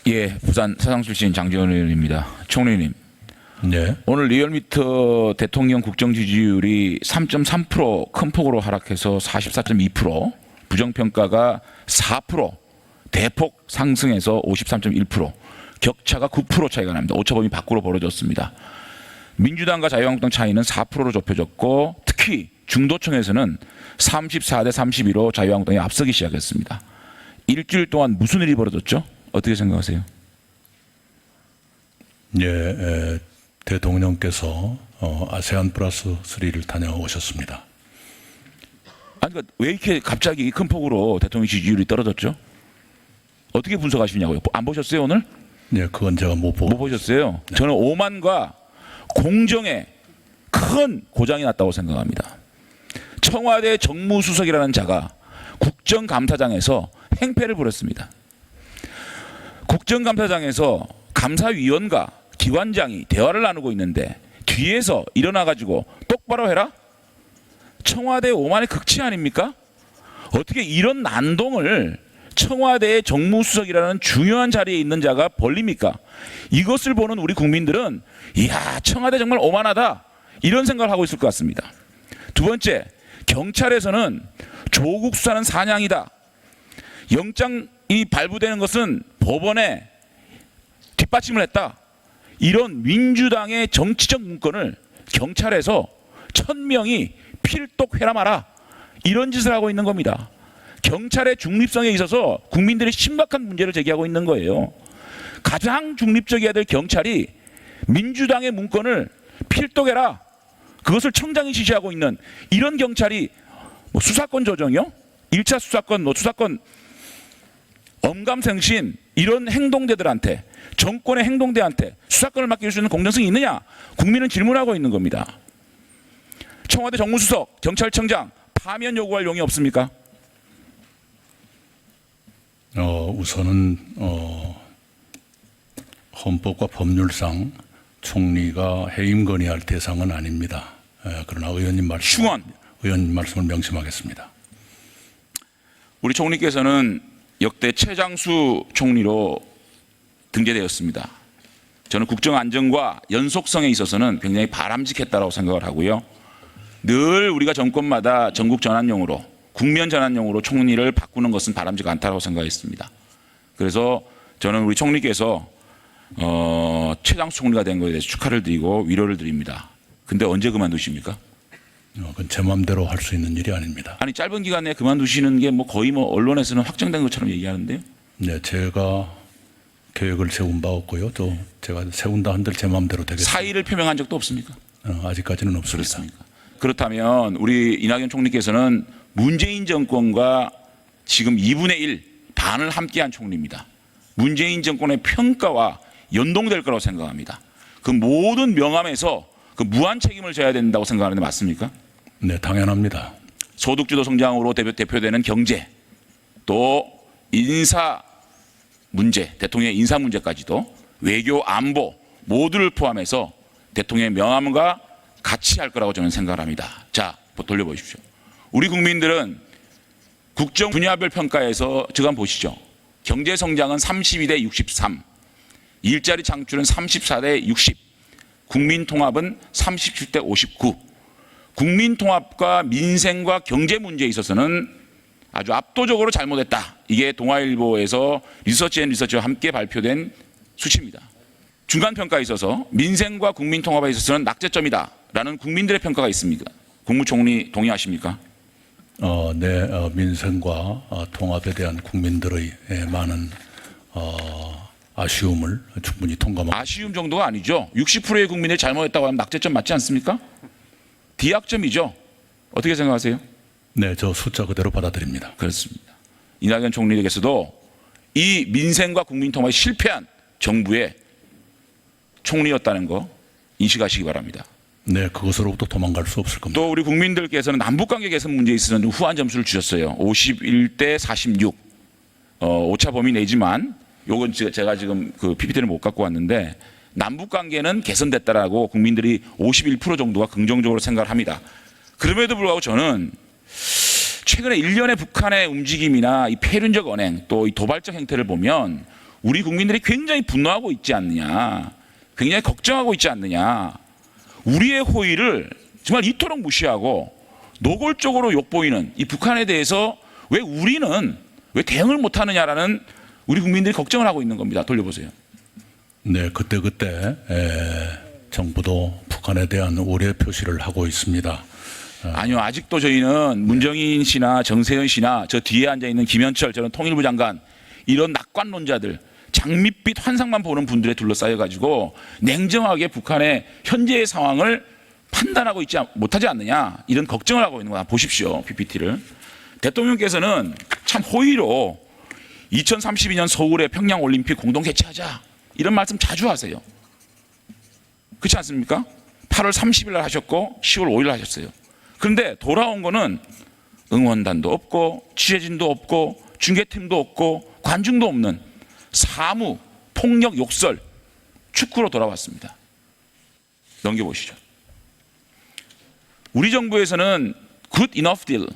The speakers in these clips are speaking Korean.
예, 부산 사상 출신 장재원 의원입니다. 총리님, 네. 오늘 리얼미터 대통령 국정 지지율이 3.3% 큰 폭으로 하락해서 44.2%, 부정평가가 4%, 대폭 상승해서 53.1%, 격차가 9% 차이가 납니다. 오차범위 밖으로 벌어졌습니다. 민주당과 자유한국당 차이는 4%로 좁혀졌고, 특히 중도층에서는 34대 32로 자유한국당이 앞서기 시작했습니다. 일주일 동안 무슨 일이 벌어졌죠? 어떻게 생각하세요? 예, 대통령께서 아세안 플러스 3를 다녀오셨습니다. 아니, 그러니까 왜 이렇게 갑자기 큰 폭으로 대통령 지지율이 떨어졌죠? 어떻게 분석하시냐고요? 안 보셨어요, 오늘? 네, 그건 제가 못 보고. 못 보셨어요? 네. 저는 오만과 공정에 큰 고장이 났다고 생각합니다. 청와대 정무수석이라는 자가 국정감사장에서 행패를 부렸습니다. 국정감사장에서 감사위원과 기관장이 대화를 나누고 있는데 뒤에서 일어나가지고 똑바로 해라? 청와대 오만의 극치 아닙니까? 어떻게 이런 난동을 청와대의 정무수석이라는 중요한 자리에 있는 자가 벌립니까? 이것을 보는 우리 국민들은 이야, 청와대 정말 오만하다, 이런 생각을 하고 있을 것 같습니다. 두 번째, 경찰에서는 조국 수사는 사냥이다, 영장이 발부되는 것은 법원에 뒷받침을 했다, 이런 민주당의 정치적 문건을 경찰에서 1000명이 필독회람하라, 이런 짓을 하고 있는 겁니다. 경찰의 중립성에 있어서 국민들이 심각한 문제를 제기하고 있는 거예요. 가장 중립적이어야 될 경찰이 민주당의 문건을 필독해라, 그것을 청장이 지시하고 있는 이런 경찰이 뭐 수사권 조정이요? 1차 수사권, 수사권 엄감생신, 이런 행동대들한테, 정권의 행동대한테 수사권을 맡길 수 있는 공정성이 있느냐? 국민은 질문하고 있는 겁니다. 청와대 정무수석, 경찰청장 파면 요구할 용이 없습니까? 우선은 헌법과 법률상 총리가 해임 건의할 대상은 아닙니다. 그러나 의원님 말씀을 명심하겠습니다. 우리 총리께서는 역대 최장수 총리로 등재되었습니다. 저는 국정 안정과 연속성에 있어서는 굉장히 바람직했다고 생각을 하고요. 늘 우리가 정권마다 전국 전환용으로, 국면 전환용으로 총리를 바꾸는 것은 바람직하지 않다고 생각했습니다. 그래서 저는 우리 총리께서 최장수 총리가 된 것에 대해서 축하를 드리고 위로를 드립니다. 근데 언제 그만두십니까? 그건 제 마음대로 할 수 있는 일이 아닙니다. 아니, 짧은 기간 내에 그만두시는 게 뭐 거의 뭐 언론에서는 확정된 것처럼 얘기하는데요. 네, 제가 계획을 세운 바 없고요. 또 제가 세운다 한들 제 마음대로 되겠습니다. 사의를 표명한 적도 없습니까? 아직까지는 없습니다. 그렇습니까? 그렇다면 우리 이낙연 총리께서는 문재인 정권과 지금 2분의 1, 반을 함께한 총리입니다. 문재인 정권의 평가와 연동될 거라고 생각합니다. 그 모든 명함에서 그 무한 책임을 져야 된다고 생각하는데 맞습니까? 네, 당연합니다. 소득주도 성장으로 대표되는 경제, 또 인사 문제, 대통령의 인사 문제까지도, 외교, 안보 모두를 포함해서 대통령의 명함과 같이 할 거라고 저는 생각을 합니다. 자, 돌려보십시오. 우리 국민들은 국정 분야별 평가에서 지금 한번 보시죠. 경제 성장은 32대 63, 일자리 창출은 34대 60, 국민 통합은 37대 59. 국민 통합과 민생과 경제 문제에 있어서는 아주 압도적으로 잘못했다. 이게 동아일보에서 리서치앤리서치와 함께 발표된 수치입니다. 중간 평가에 있어서 민생과 국민 통합에 있어서는 낙제점이다라는 국민들의 평가가 있습니까? 국무총리 동의하십니까? 네, 민생과 통합에 대한 국민들의 많은 아쉬움을 충분히 통감합니다. 아쉬움 정도가 아니죠. 60%의 국민이 잘못했다고 하면 낙제점 맞지 않습니까? D학점이죠. 어떻게 생각하세요? 네, 저 숫자 그대로 받아들입니다. 그렇습니다. 이낙연 총리에게서도 이 민생과 국민 통합에 실패한 정부의 총리였다는 거 인식하시기 바랍니다. 네, 그것으로부터 도망갈 수 없을 겁니다. 또 우리 국민들께서는 남북관계 개선 문제에 있어서는 후한 점수를 주셨어요. 51대 46. 오차 범위 내지만 요건 제가 지금 그 PPT를 못 갖고 왔는데 남북관계는 개선됐다라고 국민들이 51% 정도가 긍정적으로 생각을 합니다. 그럼에도 불구하고 저는 최근에 일련의 북한의 움직임이나 이 폐륜적 언행, 또 이 도발적 행태를 보면 우리 국민들이 굉장히 분노하고 있지 않느냐, 굉장히 걱정하고 있지 않느냐, 우리의 호의를 정말 이토록 무시하고 노골적으로 욕보이는 이 북한에 대해서 왜 우리는 왜 대응을 못하느냐라는 우리 국민들이 걱정을 하고 있는 겁니다. 돌려보세요. 네, 그때 정부도 북한에 대한 우려 표시를 하고 있습니다. 아니요, 아직도 저희는 문정인 씨나 정세현 씨나 저 뒤에 앉아 있는 김현철 저는 통일부 장관 이런 낙관론자들, 장밋빛 환상만 보는 분들에 둘러싸여 가지고 냉정하게 북한의 현재의 상황을 판단하고 있지 못하지 않느냐, 이런 걱정을 하고 있는 거야. 보십시오, PPT를. 대통령께서는 참 호의로 2032년 서울에 평양 올림픽 공동 개최하자 이런 말씀 자주 하세요. 그렇지 않습니까? 8월 30일 날 하셨고 10월 5일 날 하셨어요. 그런데 돌아온 거는 응원단도 없고 취재진도 없고 중계팀도 없고 관중도 없는 사무, 폭력, 욕설, 축구로 돌아왔습니다. 넘겨보시죠. 우리 정부에서는 good enough deal,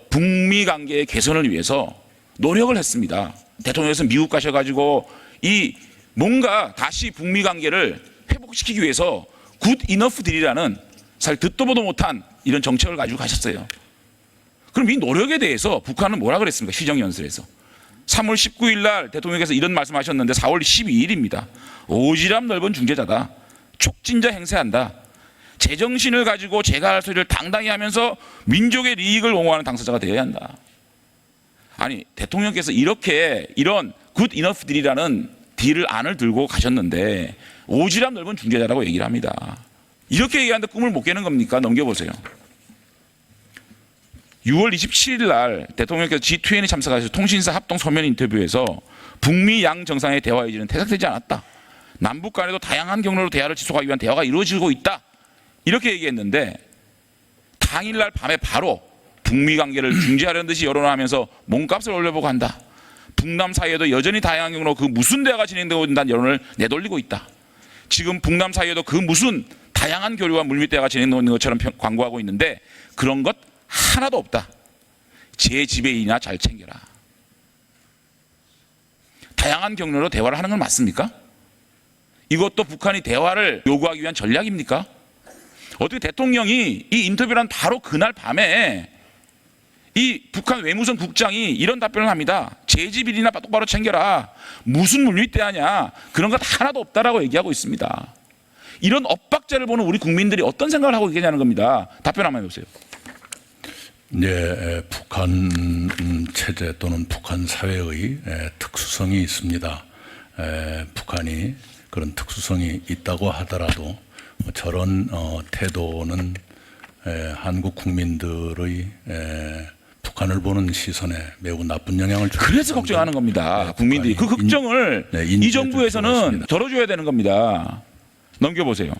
북미 관계의 개선을 위해서 노력을 했습니다. 대통령께서 미국 가셔가지고 이 뭔가 다시 북미 관계를 회복시키기 위해서 good enough deal이라는 사실 듣도 보도 못한 이런 정책을 가지고 가셨어요. 그럼 이 노력에 대해서 북한은 뭐라 그랬습니까? 시정연설에서 3월 19일 날 대통령께서 이런 말씀하셨는데 4월 12일입니다. 오지랖 넓은 중재자다. 촉진자 행세한다. 제정신을 가지고 제가 할 소리를 당당히 하면서 민족의利益을 옹호하는 당사자가 되어야 한다. 아니, 대통령께서 이렇게 이런 good enough deal이라는 딜을 안을 들고 가셨는데 오지랖 넓은 중재자라고 얘기를 합니다. 이렇게 얘기하는데 꿈을 못 깨는 겁니까? 넘겨보세요. 6월 27일 날 대통령께서 G20에 참석하셔서 통신사 합동 서면 인터뷰에서 북미 양 정상의 대화 의지는 퇴색되지 않았다. 남북 간에도 다양한 경로로 대화를 지속하기 위한 대화가 이루어지고 있다. 이렇게 얘기했는데 당일날 밤에 바로 북미 관계를 중재하려는 듯이 여론하면서 몸값을 올려보고 한다. 북남 사이에도 여전히 다양한 경로로 그 무슨 대화가 진행되고 있다는 여론을 내돌리고 있다. 지금 북남 사이에도 그 무슨 다양한 교류와 물밑 대화가 진행되고 있는 것처럼 광고하고 있는데 그런 것 하나도 없다. 제 지배인이나 잘 챙겨라. 다양한 경로로 대화를 하는 건 맞습니까? 이것도 북한이 대화를 요구하기 위한 전략입니까? 어떻게 대통령이 이 인터뷰란 바로 그날 밤에 이 북한 외무성 국장이 이런 답변을 합니다. 제 집일이나 똑바로 챙겨라. 무슨 물밑 대화냐. 그런 것 하나도 없다라고 얘기하고 있습니다. 이런 엇박자를 보는 우리 국민들이 어떤 생각을 하고 있겠냐는 겁니다. 답변 한번 해보세요. 네, 북한 체제 또는 북한 사회의 특수성이 있습니다. 북한이 그런 특수성이 있다고 하더라도 저런 태도는 한국 국민들의 북한을 보는 시선에 매우 나쁜 영향을 주고 그래서 걱정하는 겁니다. 국민들이 그 걱정을 이 정부에서는 덜어줘야 되는 겁니다. 넘겨보세요.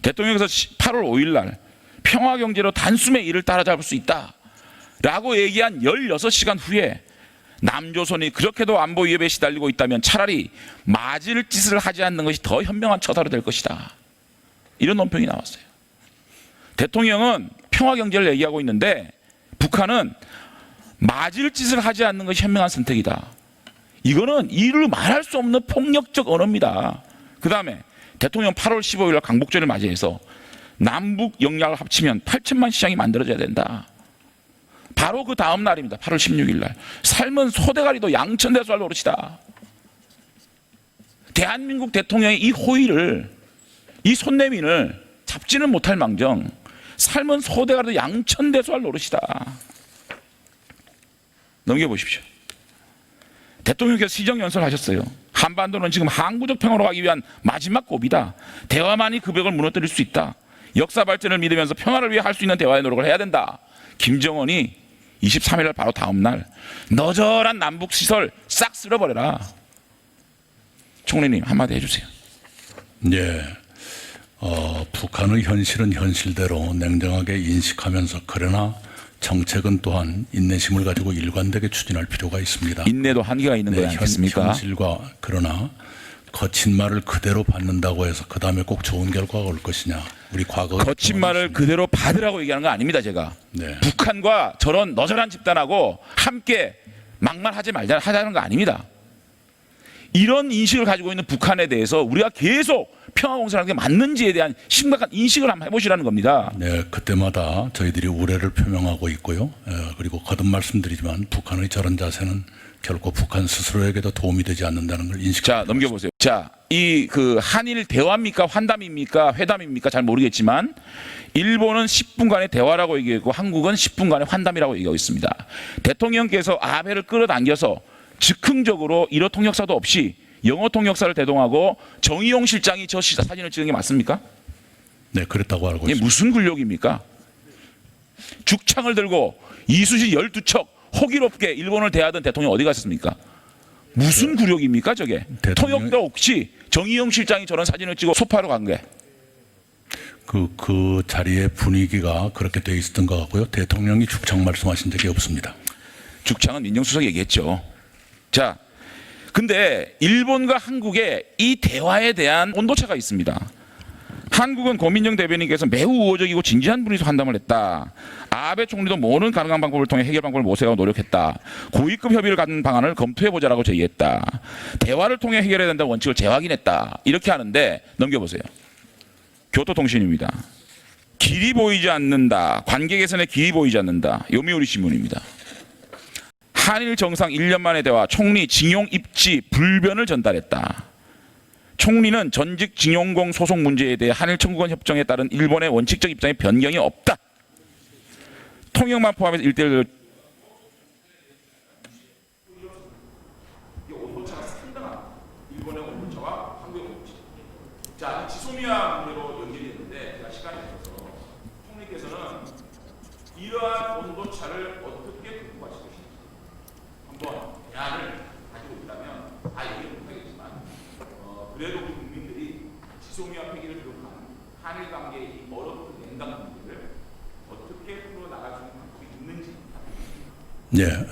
대통령께서 8월 5일 날 평화경제로 단숨에 이를 따라잡을 수 있다라고 얘기한 16시간 후에 남조선이 그렇게도 안보 위협에 시달리고 있다면 차라리 맞을 짓을 하지 않는 것이 더 현명한 처사로 될 것이다. 이런 논평이 나왔어요. 대통령은 평화경제를 얘기하고 있는데 북한은 맞을 짓을 하지 않는 것이 현명한 선택이다. 이거는 이루 말할 수 없는 폭력적 언어입니다. 그 다음에 대통령 8월 15일 날 강복절을 맞이해서 남북 역량을 합치면 8천만 시장이 만들어져야 된다. 바로 그 다음 날입니다. 8월 16일 날. 삶은 소대가리도 양천대소할 노릇이다. 대한민국 대통령의 이 호의를, 이 손내민을 잡지는 못할 망정 삶은 소대가리도 양천대소할 노릇이다. 넘겨보십시오. 대통령께서 시정연설하셨어요. 한반도는 지금 항구적 평화로 가기 위한 마지막 고비다. 대화만이 그 벽을 무너뜨릴 수 있다. 역사 발전을 믿으면서 평화를 위해 할 수 있는 대화의 노력을 해야 된다. 김정은이 23일 날 바로 다음 날 너절한 남북 시설 싹 쓸어버려라. 총리님 한마디 해주세요. 네, 북한의 현실은 현실대로 냉정하게 인식하면서 그러나 정책은 또한 인내심을 가지고 일관되게 추진할 필요가 있습니다. 인내도 한계가 있는 거 아니겠습니까? 현실과 그러나 거친 말을 그대로 받는다고 해서 그 다음에 꼭 좋은 결과가 올 것이냐? 우리 과거 거친 말을 그대로 받으라고 얘기하는 거 아닙니다. 제가 네. 북한과 저런 너절한 집단하고 함께 막말하지 말자 하자는 거 아닙니다. 이런 인식을 가지고 있는 북한에 대해서 우리가 계속 평화공사라는 게 맞는지에 대한 심각한 인식을 한번 해보시라는 겁니다. 네, 그때마다 저희들이 우려를 표명하고 있고요. 그리고 거듭 말씀드리지만 북한의 저런 자세는 결코 북한 스스로에게도 도움이 되지 않는다는 걸 인식. 자, 넘겨보세요. 자, 이 그 한일 대화입니까 환담입니까 회담입니까 잘 모르겠지만 일본은 10분간의 대화라고 얘기했고 한국은 10분간의 환담이라고 얘기하고 있습니다. 대통령께서 아베를 끌어당겨서 즉흥적으로 일어 통역사도 없이 영어 통역사를 대동하고 정의용 실장이 저 사진을 찍은 게 맞습니까? 네, 그랬다고 알고 이게 있습니다. 무슨 굴욕입니까? 죽창을 들고 이수시 12척 호기롭게 일본을 대하던 대통령 어디 갔습니까? 무슨 굴욕입니까 저게? 통역도 없이 정의용 실장이 저런 사진을 찍어 소파로 간 게. 그 자리의 분위기가 그렇게 돼 있었던 것 같고요. 대통령이 죽창 말씀하신 적이 없습니다. 죽창은 민정수석 얘기했죠. 자, 근데 일본과 한국의 이 대화에 대한 온도차가 있습니다. 한국은 고민정 대변인께서 매우 우호적이고 진지한 분위기에서 환담을 했다. 아베 총리도 모든 가능한 방법을 통해 해결 방법을 모색하고 노력했다. 고위급 협의를 갖는 방안을 검토해보자라고 제의했다. 대화를 통해 해결해야 된다는 원칙을 재확인했다. 이렇게 하는데 넘겨보세요. 교토통신입니다. 길이 보이지 않는다. 관계 개선에 길이 보이지 않는다. 요미우리 신문입니다. 한일 정상 1년 만의 대화, 총리 징용 입지 불변을 전달했다. 총리는 전직 징용공 소송 문제에 대해 한일 청구권 협정에 따른 일본의 원칙적 입장에 변경이 없다. 통역만 포함해서 1대1 온도차가 상당한 일본의 온도차와 한국의 온도차. 자, 지소미아 문제로 연결이 됐는데 시간이 없어서 총리께서는 이러한 온도차를 어떻게 극복하실 것인지 한번 대안을 가지고 있다면 다 얘기 못하겠지만 그래도 우리 국민들이 지소미아 폐기를 비롯한 한일 관계의 이 어렵고 냉담 문제를 어떻게 풀어나갈 수 있는 방법이 있는지. 네,